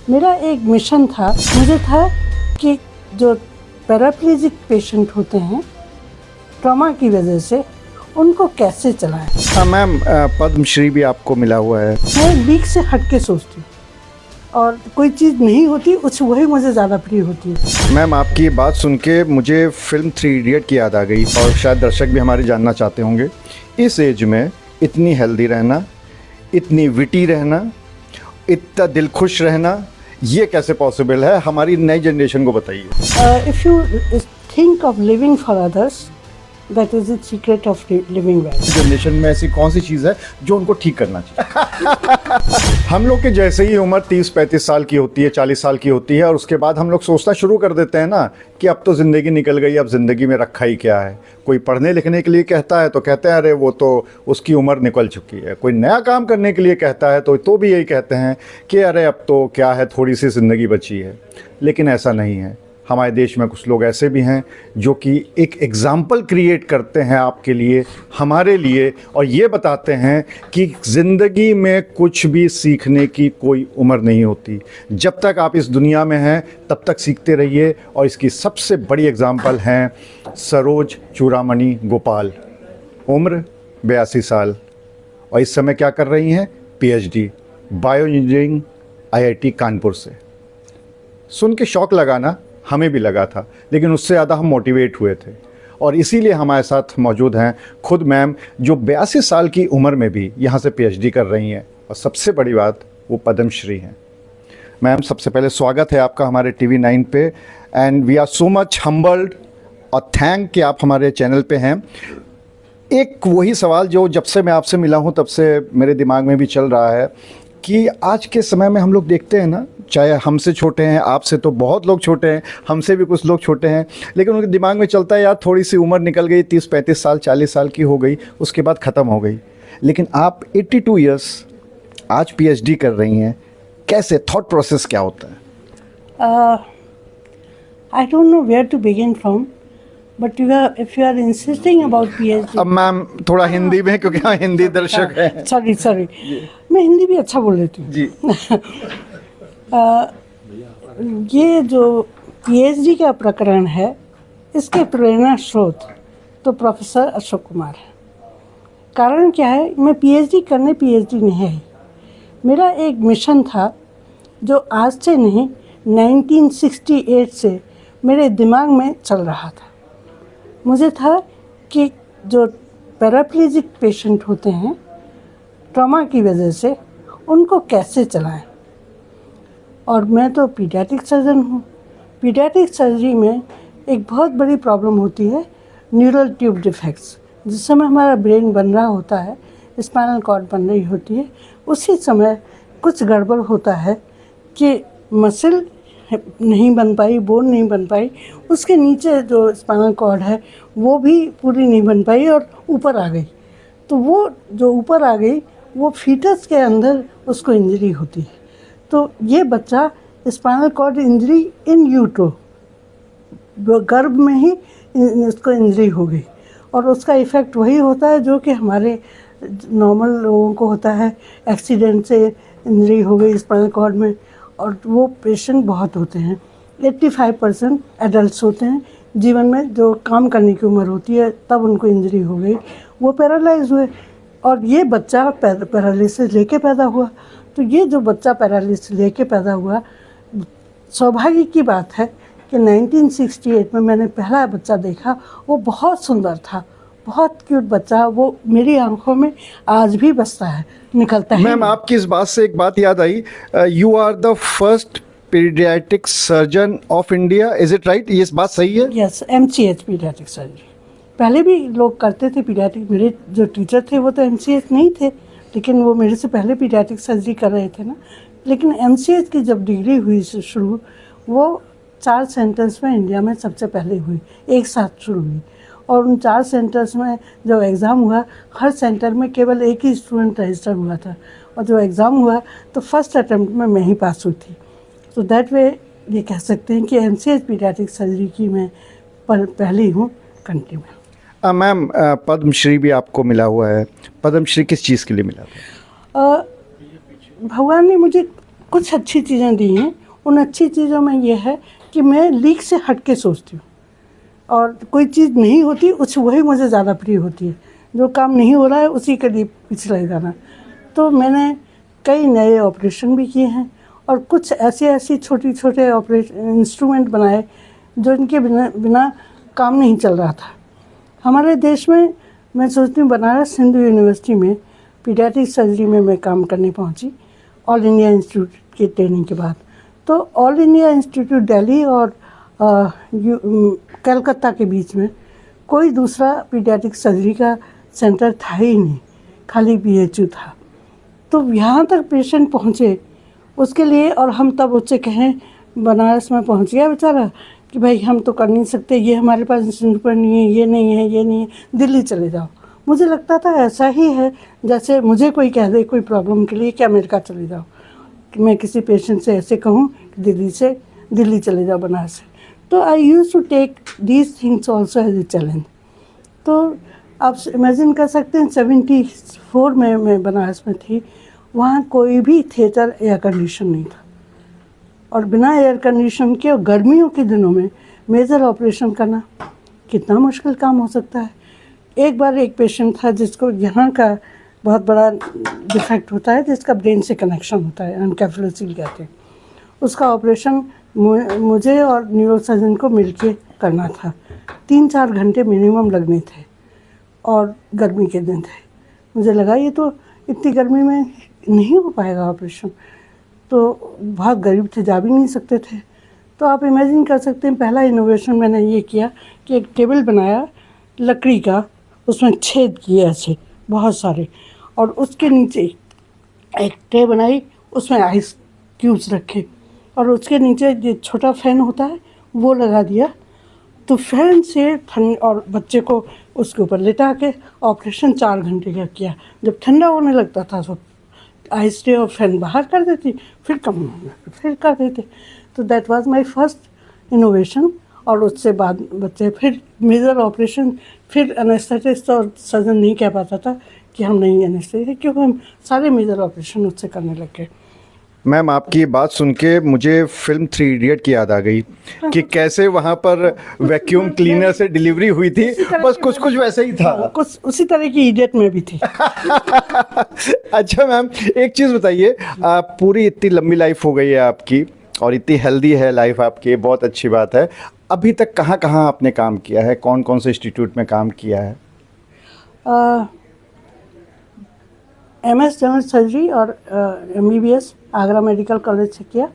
मेरा एक मिशन था, मुझे था कि जो पैराप्लेजिक पेशेंट होते हैं ट्रॉमा की वजह से, उनको कैसे चलाएं। हाँ मैम, पद्मश्री भी आपको मिला हुआ है। मैं वीक से हट के सोचती हूँ और कोई चीज़ नहीं होती वही मुझे ज़्यादा प्रिय होती है। मैम, आपकी ये बात सुन के मुझे फिल्म 3 इडियट की याद आ गई और शायद दर्शक भी हमारे जानना चाहते होंगे, इस एज में इतनी हेल्दी रहना, इतनी विटी रहना, इतना दिल खुश रहना, ये कैसे पॉसिबल है? हमारी नई जनरेशन को बताइए। If you think of living for others, that is the secret of living well. Generation में ऐसी कौन सी चीज़ है जो उनको ठीक करना चाहिए? हम लोग के जैसे ही उम्र 30-35 साल की होती है, 40 साल की होती है, और उसके बाद हम लोग सोचना शुरू कर देते हैं ना कि अब तो ज़िंदगी निकल गई, अब ज़िंदगी में रखा ही क्या है। कोई पढ़ने लिखने के लिए कहता है तो कहते हैं अरे वो तो उसकी उम्र निकल चुकी है। कोई नया काम करने के लिए कहता है तो भी यही कहते हैं कि अरे अब तो क्या है, थोड़ी सी ज़िंदगी बची है। लेकिन ऐसा नहीं है। हमारे देश में कुछ लोग ऐसे भी हैं जो कि एक एग्ज़ाम्पल क्रिएट करते हैं आपके लिए, हमारे लिए, और ये बताते हैं कि ज़िंदगी में कुछ भी सीखने की कोई उम्र नहीं होती। जब तक आप इस दुनिया में हैं तब तक सीखते रहिए। और इसकी सबसे बड़ी एग्ज़ाम्पल हैं सरोज चूड़ामणि गोपाल। उम्र 82 साल और इस समय क्या कर रही हैं? PhD bio engineering IIT Kanpur से। सुन के शौक़ लगा ना? हमें भी लगा था, लेकिन उससे ज़्यादा हम मोटिवेट हुए थे। और इसीलिए हमारे साथ मौजूद हैं खुद मैम, जो 82 साल की उम्र में भी यहाँ से PhD कर रही हैं, और सबसे बड़ी बात वो पद्मश्री हैं। मैम, सबसे पहले स्वागत है आपका हमारे TV9 पे, and we are so much humbled और थैंक कि आप हमारे चैनल पे हैं। एक वही सवाल जो जब से मैं आपसे मिला हूँ तब से मेरे दिमाग में भी चल रहा है कि आज के समय में हम लोग देखते हैं ना, चाहे हमसे छोटे हैं, आपसे तो बहुत लोग छोटे हैं, हमसे भी कुछ लोग छोटे हैं, लेकिन उनके दिमाग में चलता है यार थोड़ी सी उम्र निकल गई, 30-35 साल 40 साल की हो गई, उसके बाद ख़त्म हो गई। लेकिन आप 82 इयर्स आज PhD कर रही हैं, कैसे, थॉट प्रोसेस क्या होता है? I don't know where to begin from, but if you are insisting about PhD. अब मैम थोड़ा हिंदी में, क्योंकि हाँ हिंदी दर्शक हैं। सॉरी, मैं हिंदी भी अच्छा बोल लेती हूँ जी। ये जो PhD का प्रकरण है, इसके प्रेरणा स्रोत तो प्रोफेसर अशोक कुमार है। कारण क्या है, मैं PhD नहीं है, मेरा एक मिशन था जो आज से नहीं 1968 से मेरे दिमाग में चल रहा था। मुझे था कि जो पैराप्लेजिक पेशेंट होते हैं ट्रॉमा की वजह से, उनको कैसे चलाएं। और मैं तो पीडियाट्रिक सर्जन हूँ। पीडियाट्रिक सर्जरी में एक बहुत बड़ी प्रॉब्लम होती है न्यूरल ट्यूब डिफेक्ट्स। जिस समय हमारा ब्रेन बन रहा होता है, स्पाइनल कॉर्ड बन रही होती है, उसी समय कुछ गड़बड़ होता है कि मसल नहीं बन पाई, बोन नहीं बन पाई, उसके नीचे जो स्पाइनल कॉर्ड है वो भी पूरी नहीं बन पाई और ऊपर आ गई। तो वो जो ऊपर आ गई वो फीटस के अंदर उसको इंजरी होती है। तो ये बच्चा spinal cord injury in utero, गर्भ में ही उसको इंजरी हो गई। और उसका इफ़ेक्ट वही होता है जो कि हमारे नॉर्मल लोगों को होता है, एक्सीडेंट से इंजरी हो गई स्पाइनल कॉर्ड में। और वो पेशेंट बहुत होते हैं, 85% एडल्ट्स होते हैं, जीवन में जो काम करने की उम्र होती है तब उनको इंजरी हो गई, वो पैरालाइज हुए। और ये बच्चा पैरालिसिस लेके पैदा हुआ। तो ये जो बच्चा पैरालिसिस लेके पैदा हुआ, सौभाग्य की बात है कि 1968 में मैंने पहला बच्चा देखा। वो बहुत सुंदर था, बहुत क्यूट बच्चा, वो मेरी आंखों में आज भी बसता है, निकलता है। मैम, आपकी इस बात से एक बात याद आई, you are the first paediatric surgeon of India, is it right? ये बात सही है? Yes, MCH paediatric surgery. पहले भी लोग करते थे पीडियाट्रिक, मेरे जो टीचर थे वो तो MCH नहीं थे, लेकिन वो मेरे से पहले पीडियाट्रिक सर्जरी कर रहे थे ना। लेकिन MCH की जब डिग्री हुई शुरू, वो 4 सेंटर्स में इंडिया में सबसे पहले हुई, एक साथ शुरू हुई। और उन 4 सेंटर्स में जब एग्ज़ाम हुआ, हर सेंटर में केवल एक ही स्टूडेंट रजिस्टर हुआ था। और जब एग्ज़ाम हुआ तो फर्स्ट अटैम्प्ट में मैं ही पास हुई थी। तो दैट वे ये कह सकते हैं कि MCH पीडियाट्रिक सर्जरी की मैं पहली हूँ कंट्री में। मैम, पद्मश्री भी आपको मिला हुआ है। पद्मश्री किस चीज़ के लिए मिला था? भगवान ने मुझे कुछ अच्छी चीज़ें दी हैं। उन अच्छी चीज़ों में ये है कि मैं लीक से हट के सोचती हूँ, और कोई चीज़ नहीं होती उस वही मुझे ज़्यादा प्रिय होती है। जो काम नहीं हो रहा है उसी के लिए पिछले जाना। तो मैंने कई नए ऑपरेशन भी किए हैं, और कुछ ऐसी छोटे छोटे ऑपरेशन इंस्ट्रूमेंट बनाए जो इनके बिना बिना काम नहीं चल रहा था हमारे देश में। मैं सोचती हूँ बनारस हिंदू यूनिवर्सिटी में पीडियाट्रिक सर्जरी में मैं काम करने पहुँची ऑल इंडिया इंस्टीट्यूट की ट्रेनिंग के बाद। तो ऑल इंडिया इंस्टीट्यूट दिल्ली और कलकत्ता के बीच में कोई दूसरा पीडियाट्रिक सर्जरी का सेंटर था ही नहीं, खाली BHU था। तो यहाँ तक पेशेंट पहुँचे उसके लिए, और हम तब उससे कहें बनारस में पहुँच गया बेचारा कि भाई हम तो कर नहीं सकते, ये हमारे पास इंस्ट्रूमेंट नहीं है, ये नहीं है, ये नहीं है, दिल्ली चले जाओ। मुझे लगता था ऐसा ही है जैसे मुझे कोई कह दे कोई प्रॉब्लम के लिए कि अमेरिका चले जाओ, कि मैं किसी पेशेंट से ऐसे कहूँ कि दिल्ली चले जाओ बनारस से। तो I use to take these things also as a challenge. तो आप इमेजिन कर सकते हैं 74 में मैं बनारस में थी, वहाँ कोई भी थिएटर एयर कंडीशन नहीं था, और बिना एयर कंडीशन के और गर्मियों के दिनों में मेजर ऑपरेशन करना कितना मुश्किल काम हो सकता है। एक बार एक पेशेंट था जिसको यहाँ का बहुत बड़ा डिफेक्ट होता है, जिसका ब्रेन से कनेक्शन होता है, एनकेफेलोसील कहते हैं। उसका ऑपरेशन मुझे और न्यूरोसर्जन को मिलके करना था। 3-4 घंटे मिनिमम लगने थे, और गर्मी के दिन थे। मुझे लगा ये तो इतनी गर्मी में नहीं हो पाएगा ऑपरेशन, तो बहुत गरीब थे, जा भी नहीं सकते थे। तो आप इमेजिन कर सकते हैं पहला इनोवेशन मैंने ये किया कि एक टेबल बनाया लकड़ी का, उसमें छेद किए ऐसे बहुत सारे, और उसके नीचे एक ट्रे बनाई, उसमें आइस क्यूब्स रखे, और उसके नीचे जो छोटा फैन होता है वो लगा दिया। तो फैन से ठंड, और बच्चे को उसके ऊपर लिटा के ऑपरेशन 4 घंटे का किया। जब ठंडा होने लगता था तो आइस ट्रे और फैन बाहर कर देती, फिर कम फिर कर देते। तो that was my first innovation. और उससे बाद बच्चे फिर मेजर ऑपरेशन, फिर एनेस्थेटिस्ट और सर्जन नहीं कह पाता था कि हम नहीं एनेस्थेटिस्ट, क्योंकि हम सारे मेजर ऑपरेशन उससे करने लग गए। मैम आपकी ये बात सुन के मुझे फिल्म 3 इडियट की याद आ गई कि कैसे वहाँ पर वैक्यूम क्लीनर से डिलीवरी हुई थी, बस कुछ वैसे ही था। कुछ उसी तरह की इडियट में भी थी। अच्छा मैम, एक चीज़ बताइए, आप पूरी इतनी लंबी लाइफ हो गई है आपकी और इतनी हेल्दी है लाइफ आपकी, बहुत अच्छी बात है। अभी तक कहाँ कहाँ आपने काम किया है, कौन कौन से इंस्टीट्यूट में काम किया है? MS जनरल सर्जरी और MBBS आगरा मेडिकल कॉलेज से किया।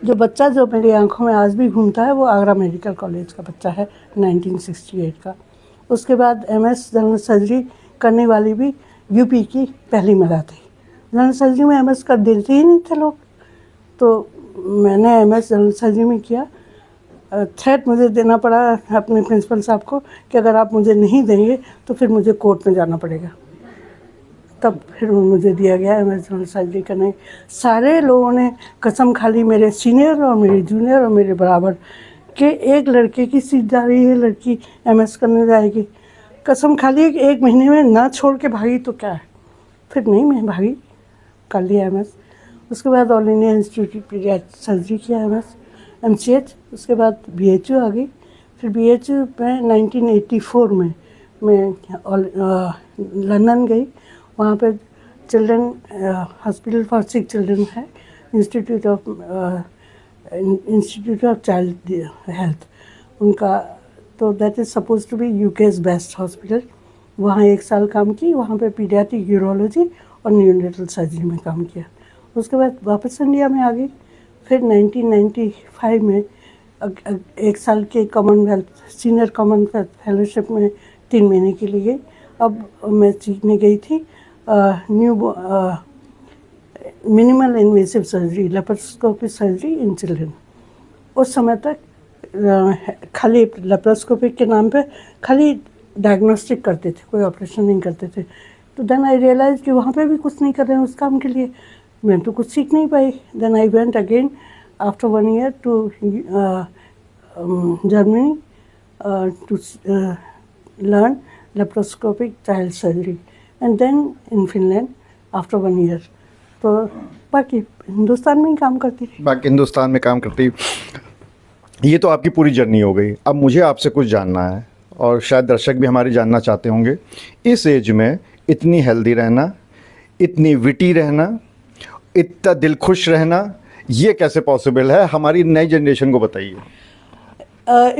जो बच्चा जो मेरी आंखों में आज भी घूमता है वो आगरा मेडिकल कॉलेज का बच्चा है, 1968 का। उसके बाद MS जनरल सर्जरी करने वाली भी UP की पहली महिला थी। जनरल सर्जरी में MS कर देते ही नहीं थे लोग, तो मैंने MS जनरल सर्जरी में किया। थ्रेट मुझे देना पड़ा अपने प्रिंसिपल साहब को कि अगर आप मुझे नहीं देंगे तो फिर मुझे कोर्ट में जाना पड़ेगा। तब फिर मुझे दिया गया MS जनरल सर्जरी करने। सारे लोगों ने कसम खा ली, मेरे सीनियर और मेरे जूनियर और मेरे बराबर, कि एक लड़के की सीट जा रही है, लड़की MS करने जाएगी। कसम खा ली कि 1 महीने में ना छोड़ के भागी तो क्या है। फिर नहीं, मैं भागी, कर लिया MS। उसके बाद all India institute paediatric surgery किया MS MCH। उसके बाद BHU आ गई। फिर BHU में 1984 में मैं लंदन गई। वहाँ पे children hospital for sick children है, इंस्टीट्यूट ऑफ चाइल्ड हेल्थ उनका। तो that is suppose to be UK's best hospital. वहाँ 1 साल काम की, वहाँ पे पीडियाट्रिक यूरोलॉजी और न्यूनेटल सर्जरी में काम किया। उसके बाद वापस इंडिया में आ गई। फिर 1995 में 1 साल के कॉमनवेल्थ सीनियर कॉमनवेल्थ फेलोशिप में 3 महीने के लिए गई। अब मैं सीखने गई थी minimal invasive surgery, laparoscopic surgery in children. उस समय तक खाली लेप्रोस्कोपिक के नाम पे खाली डायग्नोस्टिक करते थे, कोई ऑपरेशन नहीं करते थे। तो देन आई रियलाइज कि वहाँ पे भी कुछ नहीं कर रहे हैं उस काम के लिए, मैं तो कुछ सीख नहीं पाई। Then I went again after 1 year to Germany to learn laparoscopic child surgery, and then in Finland after 1 year. तो बाकी हिंदुस्तान में ही काम करती थी। बाकी हिंदुस्तान में काम करती। ये तो आपकी पूरी जर्नी हो गई। अब मुझे आपसे कुछ जानना है, और शायद दर्शक भी हमारे जानना चाहते होंगे। इस एज में इतनी हेल्दी रहना, इतनी विटी रहना, इतना दिल खुश रहना, ये कैसे पॉसिबल है? हमारी नई जनरेशन को बताइए।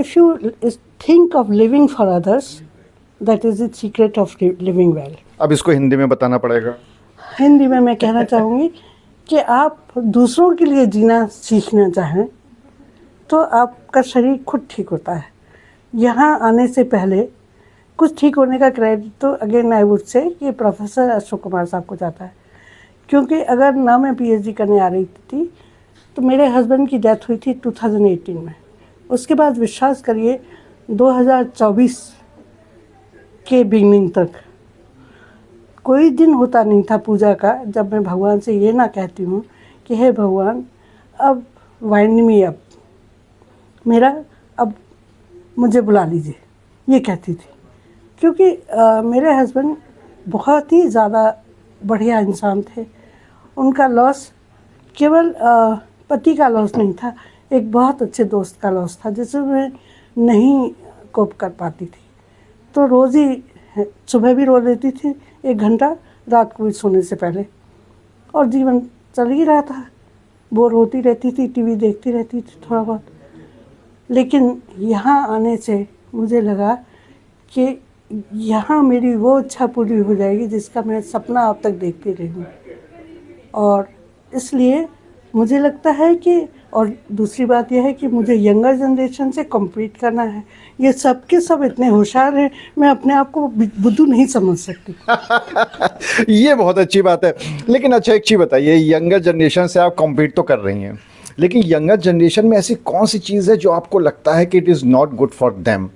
If you think of living for others, that is the secret of living well. अब इसको हिंदी में बताना पड़ेगा। हिंदी में मैं कहना चाहूँगी कि आप दूसरों के लिए जीना सीखना चाहें तो आपका शरीर खुद ठीक होता है। यहाँ आने से पहले कुछ ठीक होने का क्रेडिट तो अगेन आई वुड से कि प्रोफेसर अशोक कुमार साहब को जाता है, क्योंकि अगर ना मैं पीएचडी करने आ रही थी तो मेरे हस्बैंड की डेथ हुई थी 2018 में। उसके बाद विश्वास करिए 2024 के बिगनिंग तक कोई दिन होता नहीं था पूजा का जब मैं भगवान से ये ना कहती हूँ कि हे भगवान अब वाइंड मी अप, मेरा अब मुझे बुला लीजिए, ये कहती थी। क्योंकि मेरे हस्बैंड बहुत ही ज़्यादा बढ़िया इंसान थे। उनका लॉस केवल पति का लॉस नहीं था, एक बहुत अच्छे दोस्त का लॉस था जिसे मैं नहीं कोप कर पाती थी। तो रोज़ ही सुबह भी रो लेती थी 1 घंटा, रात को भी सोने से पहले, और जीवन चल ही रहा था। बोर होती रहती थी, टीवी देखती रहती थी थोड़ा बहुत। लेकिन यहाँ आने से मुझे लगा कि यहाँ मेरी वो इच्छा पूरी हो जाएगी जिसका मैं सपना अब तक देखती रही हूँ। और इसलिए मुझे लगता है कि, और दूसरी बात यह है कि मुझे यंगर जनरेशन से कम्पीट करना है। ये सब के सब इतने होशियार हैं, मैं अपने आप को बुद्धू नहीं समझ सकती। ये बहुत अच्छी बात है। लेकिन अच्छा एक चीज़ बताइए, यंगर जनरेशन से आप कम्पीट तो कर रही हैं, लेकिन यंगर जनरेशन में ऐसी कौन सी चीज़ है जो आपको लगता है कि it is not good for them?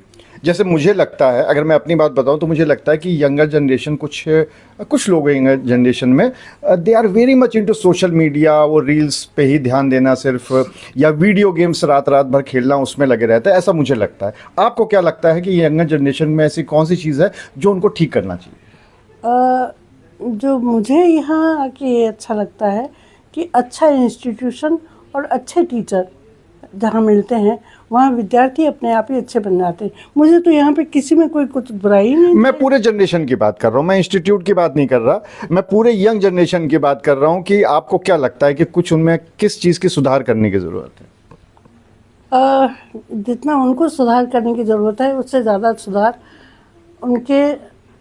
जैसे मुझे लगता है, अगर मैं अपनी बात बताऊं तो मुझे लगता है कि यंगर जनरेशन कुछ लोग यंगर जनरेशन में they are very much into social media, वो रील्स पे ही ध्यान देना सिर्फ, या वीडियो गेम्स रात रात भर खेलना उसमें लगे रहते हैं, ऐसा मुझे लगता है। आपको क्या लगता है कि यंगर जनरेशन में ऐसी कौन सी चीज़ है जो उनको ठीक करना चाहिए? जो मुझे यहाँ आके अच्छा लगता है कि अच्छा इंस्टीट्यूशन और अच्छे टीचर जहाँ मिलते हैं वहाँ विद्यार्थी अपने आप ही अच्छे बन जाते हैं। मुझे तो यहाँ पे किसी में कोई कुछ बुराई नहीं। मैं पूरे जनरेशन की बात कर रहा हूँ, मैं इंस्टीट्यूट की बात नहीं कर रहा, मैं पूरे यंग जनरेशन की बात कर रहा हूँ कि आपको क्या लगता है कि कुछ उनमें किस चीज़ की सुधार करने की ज़रूरत है? जितना उनको सुधार करने की ज़रूरत है उससे ज़्यादा सुधार उनके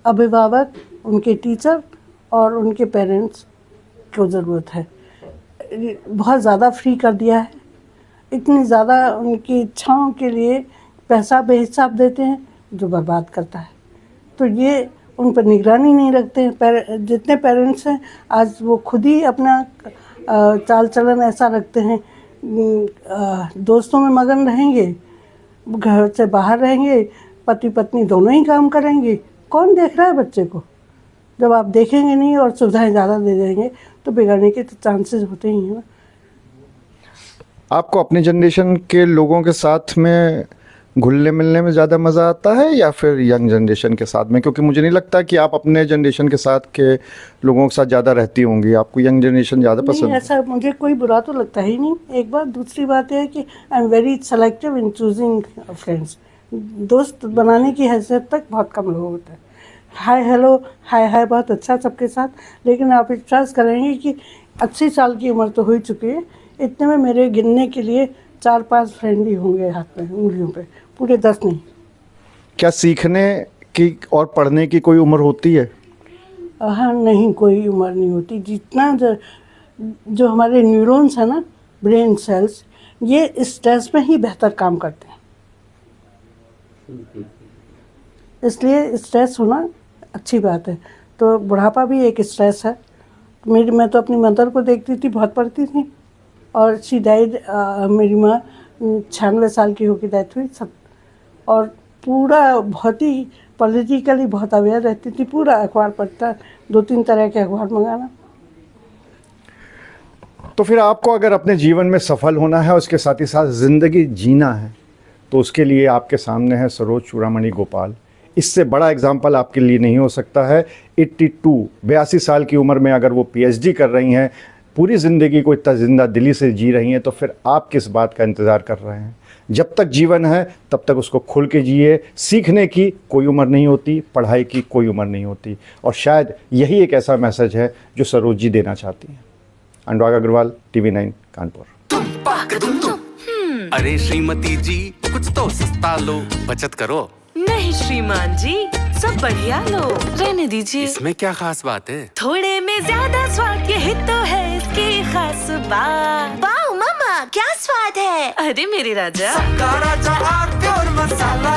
अभिभावक, उनके टीचर और उनके पेरेंट्स को ज़रूरत है। बहुत ज़्यादा फ्री कर दिया है, इतनी ज़्यादा उनकी इच्छाओं के लिए पैसा बेहिसाब देते हैं जो बर्बाद करता है। तो ये उन पर निगरानी नहीं रखते हैं। जितने पेरेंट्स हैं आज वो खुद ही अपना चाल चलन ऐसा रखते हैं, दोस्तों में मगन रहेंगे, घर से बाहर रहेंगे, पति पत्नी दोनों ही काम करेंगे। कौन देख रहा है बच्चे को? जब आप देखेंगे नहीं और सुविधाएं ज़्यादा दे देंगे तो बिगड़ने के तो चांसेस होते ही हैं ना। आपको अपने जनरेशन के लोगों के साथ में घुलने मिलने में ज़्यादा मज़ा आता है या फिर यंग जनरेशन के साथ में? क्योंकि मुझे नहीं लगता कि आप अपने जनरेशन के साथ के लोगों के साथ ज़्यादा रहती होंगी, आपको यंग जनरेशन ज़्यादा पसंद है। ऐसा मुझे कोई बुरा तो लगता ही नहीं, एक बात। दूसरी बात है कि I am very selective in choosing friends. दोस्त बनाने की हैसियत तक बहुत कम लोग होते हैं। हाय हेलो हाय बहुत अच्छा सबके साथ, लेकिन आप विश्वास करेंगे कि 80 साल की उम्र तो हो चुकी है, इतने में मेरे गिनने के लिए 4-5 फ्रेंड ही होंगे हाथ में, उंगलियों पे, पूरे 10 नहीं। क्या सीखने की और पढ़ने की कोई उम्र होती है? हाँ, नहीं, कोई उम्र नहीं होती। जितना जो हमारे न्यूरॉन्स हैं ना, ब्रेन सेल्स, ये स्ट्रेस में ही बेहतर काम करते हैं। इसलिए स्ट्रेस होना अच्छी बात है। तो बुढ़ापा भी एक स्ट्रेस है। मैं तो अपनी मदर को देखती थी, बहुत पढ़ती थी, और शी डाइड, मेरी माँ 96 साल की होकर डेथ हुई सब। और पूरा बहुत ही पॉलिटिकली बहुत अवेयर रहती थी, पूरा अखबार पढ़ता, 2-3 तरह के अखबार मंगाना। तो फिर आपको अगर अपने जीवन में सफल होना है, उसके साथ ही साथ ज़िंदगी जीना है, तो उसके लिए आपके सामने है सरोज चूड़ामणि गोपाल। इससे बड़ा एग्जाम्पल आपके लिए नहीं हो सकता है। 82 साल की उम्र में अगर वो पीएचडी कर रही हैं, पूरी ज़िंदगी को इतना जिंदा दिली से जी रही हैं, तो फिर आप किस बात का इंतज़ार कर रहे हैं? जब तक जीवन है तब तक उसको खुल के जिए। सीखने की कोई उम्र नहीं होती, पढ़ाई की कोई उम्र नहीं होती, और शायद यही एक ऐसा मैसेज है जो सरोज जी देना चाहती हैं। अनुराग अग्रवाल, TV9 कानपुर। अरे श्रीमती जी, कुछ तो सस्ता लो, बचत करो। नहीं श्रीमान जी, सब बढ़िया लो, रहने दीजिए। इसमें क्या खास बात है? थोड़े में ज्यादा स्वाद, यही तो है इसकी खास बात। वाओ मामा, क्या स्वाद है। अरे मेरे राजा, राजा और प्योर मसाला।